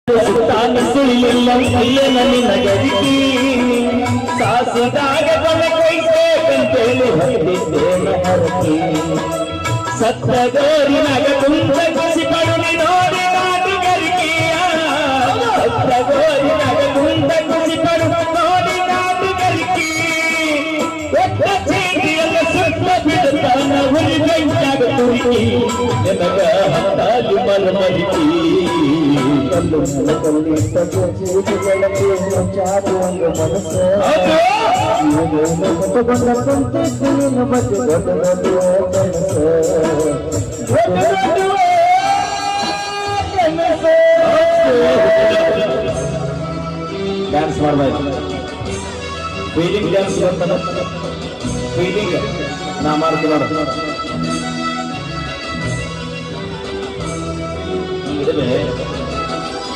ಸುತ್ತಾನ ಸುಳಿಲಿಲ್ಲ ಇಲ್ಲೇನ ನಿನ್ನ ಗದಿತಿ ಸಾಸಿದಾಗ ಬಲ ಕೈಸೇಕಂತೇಳಿ ಹೊತ್ತಿದ್ದೇನೆ ಹರತಿ ಸತ್ತ ಗೋರಿನಾಗ ಕುಂತ ಕಸಿ ಪಡುನಿ ನೋಡಿ ನಾಟುಗರಿಕೆಯ ಸತ್ತ ಗೋರಿನಾಗ ಕುಂತ ಕಸಿ ಪಡು ನೋಡಿ ನಾಟುಗರಿಕೆ ಒಟ್ಟ ಚೀಟಿಯಲ್ಲ ಸುತ್ತ ಬಿಡುತ್ತಾನ ಹುಲಿ ಗಂಟಾಗ ತುರಿಕಿ ನಿನಗ ಹತ್ತಾಗಿ ಮರಮರಿಕಿ ಕಲ್ಲು ಕಲ್ಲಿಟ್ಟ ಚೀಟಿಗಳಿಗೆ ಚಾಡುವಂದು ಮನಸ್ಸು ಬಂದ ಕುಂತಿದ್ದೀನು ಬಗ್ಗೆ ದೊಡ್ಡ ದೊಡ್ಡ ಕನಸು ಡ್ಯಾನ್ಸ್ ಮಾಡ್ಬೇಕು ಫೀಲಿಂಗ್ ಡ್ಯಾನ್ಸ್ ಬರ್ತದ ಫೀಲಿಂಗ್ ನಾ ಮಾಡ್ತೀನಿ ನೋಡ